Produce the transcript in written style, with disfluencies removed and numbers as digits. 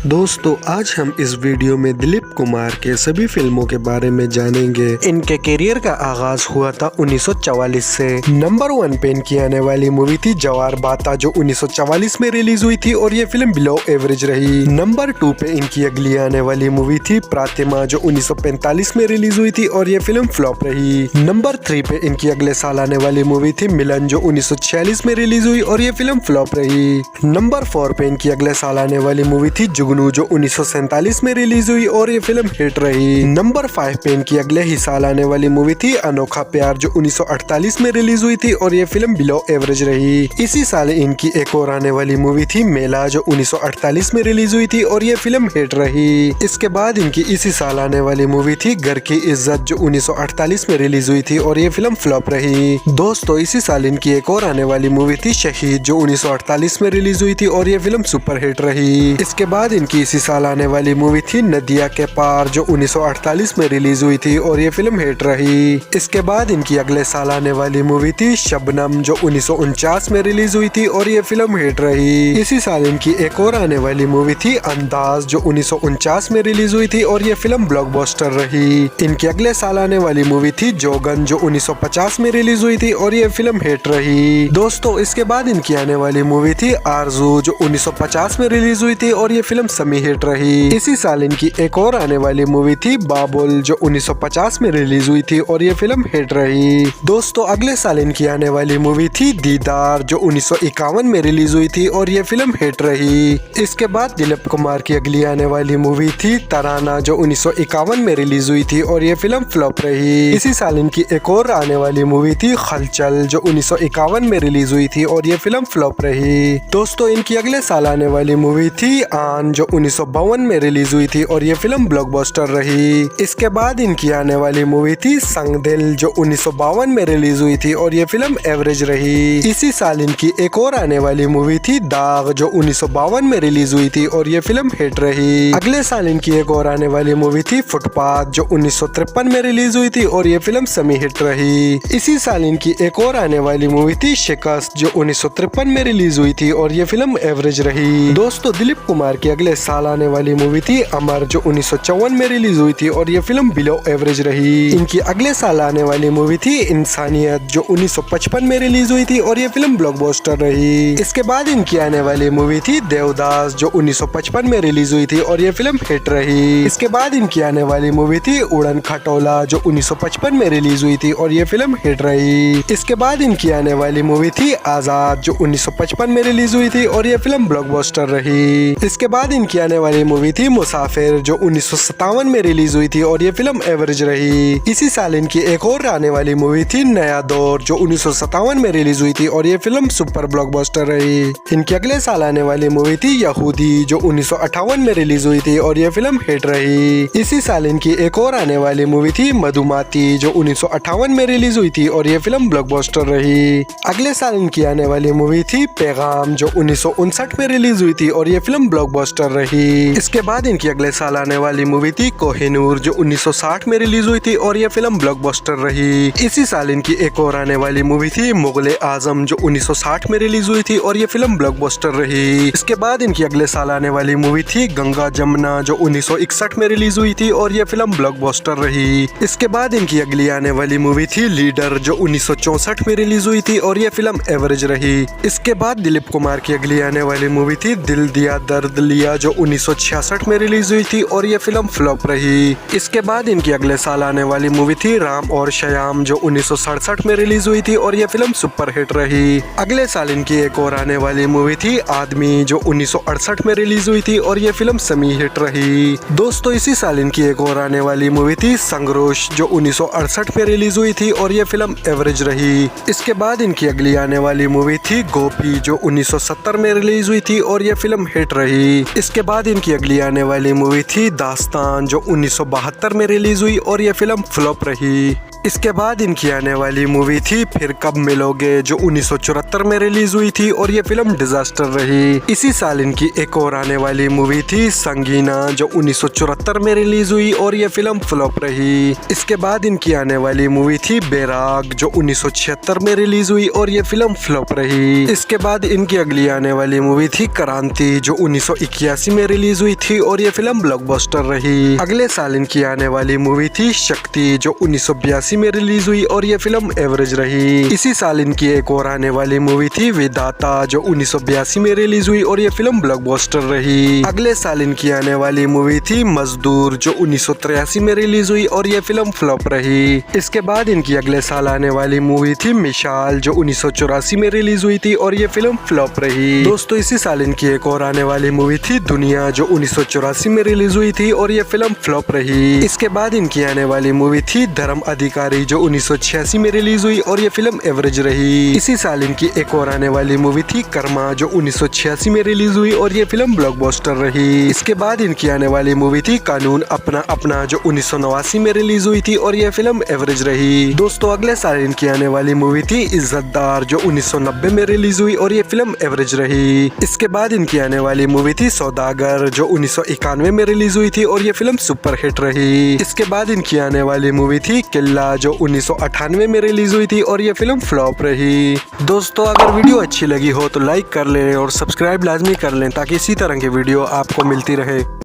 दोस्तों आज हम इस वीडियो में दिलीप कुमार के सभी फिल्मों के बारे में जानेंगे। इनके करियर का आगाज हुआ था 1944 से। नंबर 1 पे इनकी आने वाली मूवी थी जवार बाता जो 1944 में रिलीज हुई थी और ये फिल्म बिलो एवरेज रही। नंबर 2 पे इनकी अगली आने वाली मूवी थी प्रातिमा जो 1945 में रिलीज हुई थी और ये फिल्म फ्लॉप रही। नंबर 3 पे इनकी अगले साल आने वाली मूवी थी मिलन जो 1946 में रिलीज हुई और ये फिल्म फ्लॉप रही। नंबर 4 पे इनकी अगले साल आने वाली मूवी थी जुगनू जो 1947 में रिलीज हुई और ये फिल्म हिट रही। नंबर 5 पे इनकी अगले ही साल आने वाली मूवी थी अनोखा प्यार जो 1948 में रिलीज हुई थी और ये फिल्म बिलो एवरेज रही। इसी साल इनकी एक और आने वाली मूवी थी मेला जो 1948 में रिलीज हुई थी और ये फिल्म हिट रही। इसके बाद इनकी इसी साल आने वाली मूवी थी घर की इज्जत जो 1948 में रिलीज हुई थी और ये फिल्म फ्लॉप रही। दोस्तों इसी साल इनकी एक और आने वाली मूवी थी शहीद जो 1948 में रिलीज हुई थी और ये फिल्म सुपर हिट रही। इसके बाद इनकी इसी साल आने वाली मूवी थी नदिया के पार जो 1948 में रिलीज हुई थी और ये फिल्म हिट रही। इसके बाद इनकी अगले साल आने वाली मूवी थी शबनम जो 1949 में रिलीज हुई थी और ये फिल्म हिट रही। इसी साल इनकी एक और आने वाली मूवी थी अंदाज जो 1949 में रिलीज हुई थी और ये फिल्म ब्लॉकबस्टर रही। इनके अगले साल आने वाली मूवी थी जोगन जो 1950 में रिलीज हुई थी और ये फिल्म हिट रही। दोस्तों इसके बाद इनकी आने वाली मूवी थी आरजू जो 1950 में रिलीज हुई थी और ये फिल्म सेमी हिट रही। इसी साल इनकी एक और आने वाली मूवी थी बाबुल जो 1950 में रिलीज हुई थी और ये फिल्म हिट रही। दोस्तों अगले साल इनकी आने वाली मूवी थी दीदार जो 1951 में रिलीज हुई थी और ये फिल्म हिट रही। इसके बाद दिलीप कुमार की अगली आने वाली मूवी थी तराना जो 1951 में रिलीज हुई थी और ये फिल्म फ्लॉप रही। इसी साल इनकी एक और आने वाली मूवी थी खलचल जो 1951 में रिलीज हुई थी और ये फिल्म फ्लॉप रही। दोस्तों इनकी अगले साल आने वाली मूवी थी आन जो 1952 में रिलीज हुई थी और ये फिल्म ब्लॉकबस्टर रही। इसके बाद इनकी आने वाली मूवी थी संग दिल जो 1952 में रिलीज हुई थी और ये फिल्म एवरेज रही। इसी साल इनकी एक और आने वाली मूवी थी दाग जो 1952 में रिलीज हुई थी और ये फिल्म हिट रही। अगले साल इनकी एक और आने वाली मूवी थी फुटपाथ जो 1953 में रिलीज हुई थी और ये फिल्म सेमी हिट रही। इसी साल इनकी एक और आने वाली मूवी थी शिकस्त जो 1953 में रिलीज हुई थी और ये फिल्म एवरेज रही। दोस्तों दिलीप कुमार की अगले साल आने वाली मूवी थी अमर जो 1954 में रिलीज हुई थी और ये फिल्म बिलो एवरेज रही। इनकी अगले साल आने वाली मूवी थी इंसानियत जो 1955 में रिलीज हुई थी और ये फिल्म ब्लॉकबस्टर रही। इसके बाद इनकी आने वाली मूवी थी देवदास जो 1955 में रिलीज हुई थी और ये फिल्म हिट रही। इसके बाद इनकी आने वाली मूवी थी उड़न खटोला जो 1955 में रिलीज हुई थी और ये फिल्म हिट रही। इसके बाद इनकी आने वाली मूवी थी आजाद जो 1955 में रिलीज हुई थी और ये फिल्म ब्लॉकबस्टर रही। इसके बाद इनकी आने वाली मूवी थी मुसाफिर जो 1957 में रिलीज हुई थी और ये फिल्म एवरेज रही। इसी साल इनकी एक और आने वाली मूवी थी नया दौर जो 1957 में रिलीज हुई थी और ये फिल्म सुपर ब्लॉकबस्टर रही। इनके अगले साल आने वाली मूवी थी यहूदी जो 1958 में रिलीज हुई थी और ये फिल्म हिट रही। इसी साल इनकी एक और आने वाली मूवी थी मधुमाती जो 1958 में रिलीज हुई थी और ये फिल्म ब्लॉकबस्टर रही। अगले साल इनकी आने वाली मूवी थी पैगाम जो 1959 में रिलीज हुई थी और ये फिल्म ब्लॉकबस्टर रही। इसके बाद इनकी अगले साल आने वाली मूवी थी कोहिनूर जो 1960 में रिलीज हुई थी और ये फिल्म ब्लॉकबस्टर रही। इसी साल इनकी एक और आने वाली मूवी थी मुगले आजम जो 1960 में रिलीज हुई थी और ये फिल्म ब्लॉकबस्टर रही। इसके बाद इनकी अगले साल आने वाली मूवी थी गंगा जमुना जो 1961 में रिलीज हुई थी और ये फिल्म ब्लॉकबस्टर रही। इसके बाद इनकी अगली आने वाली मूवी थी लीडर जो 1964 में रिलीज हुई थी और ये फिल्म एवरेज रही। इसके बाद दिलीप कुमार की अगली आने वाली मूवी थी दिल दिया दर्द लिया जो 1966 में रिलीज हुई थी और ये फिल्म फ्लॉप रही। इसके बाद इनकी अगले साल आने वाली मूवी थी राम और श्याम जो 1967 में रिलीज हुई थी और ये फिल्म सुपर हिट रही। अगले साल इनकी एक और आने वाली मूवी थी आदमी जो 1968 में रिलीज हुई थी और ये फिल्म सेमी हिट रही। दोस्तों इसी साल इनकी एक और आने वाली मूवी थी संघर्ष जो 1968 में रिलीज हुई थी और ये फिल्म एवरेज रही। इसके बाद इनकी अगली आने वाली मूवी थी गोपी जो 1970 में रिलीज हुई थी और ये फिल्म हिट रही। इसके बाद इनकी अगली आने वाली मूवी थी दास्तान जो 1972 में रिलीज हुई और ये फिल्म फ्लॉप रही। इसके बाद इनकी आने वाली मूवी थी फिर कब मिलोगे, जो 1974 में रिलीज हुई थी और ये फिल्म डिजास्टर रही। इसी साल इनकी एक और आने वाली मूवी थी संगीना, जो 1974 में रिलीज हुई और ये फिल्म फ्लॉप रही। इसके बाद इनकी आने वाली मूवी थी बैराग, जो 1976 में रिलीज हुई और ये फिल्म फ्लॉप रही। इसके बाद इनकी अगली आने वाली मूवी थी क्रांति, जो 1981 में रिलीज हुई थी और ये फिल्म ब्लॉकबस्टर रही। अगले साल इनकी आने वाली मूवी थी शक्ति, जो 1982 में रिलीज हुई और ये फिल्म एवरेज रही। इसी साल इनकी एक और आने वाली मूवी थी विधाता, जो 1982 में रिलीज हुई और ये फिल्म ब्लॉकबस्टर रही। अगले साल इनकी आने वाली मूवी थी मजदूर, जो 1983 में रिलीज हुई और ये फिल्म फ्लॉप रही। इसके बाद इनकी अगले साल आने वाली मूवी थी मिसाल, जो 1984 में रिलीज हुई थी और ये फिल्म फ्लॉप रही। दोस्तों इसी साल इनकी एक और आने वाली मूवी थी दुनिया, जो 1984 में रिलीज हुई थी और ये फिल्म फ्लॉप रही। इसके बाद इनकी आने वाली मूवी थी धर्म अधिकारी, जो 1986 में रिलीज हुई और ये फिल्म एवरेज रही। इसी साल इनकी एक और आने वाली मूवी थी कर्मा, जो 1986 में रिलीज हुई और ये फिल्म ब्लॉकबस्टर रही। इसके बाद इनकी आने वाली मूवी थी कानून अपना अपना, जो 1989 में रिलीज हुई थी और ये फिल्म एवरेज रही। दोस्तों अगले साल इनकी आने वाली मूवी थी इज्जतदार, जो 1990 में रिलीज हुई और ये फिल्म एवरेज रही। इसके बाद इनकी आने वाली मूवी थी सौदागर, जो 1991 में रिलीज हुई थी और ये फिल्म सुपर हिट रही। इसके बाद इनकी आने वाली मूवी थी किल्ला, जो 1998 में रिलीज हुई थी और ये फिल्म फ्लॉप रही। दोस्तों अगर वीडियो अच्छी लगी हो तो लाइक कर लें और सब्सक्राइब लाजमी कर लें ताकि इसी तरह की वीडियो आपको मिलती रहे।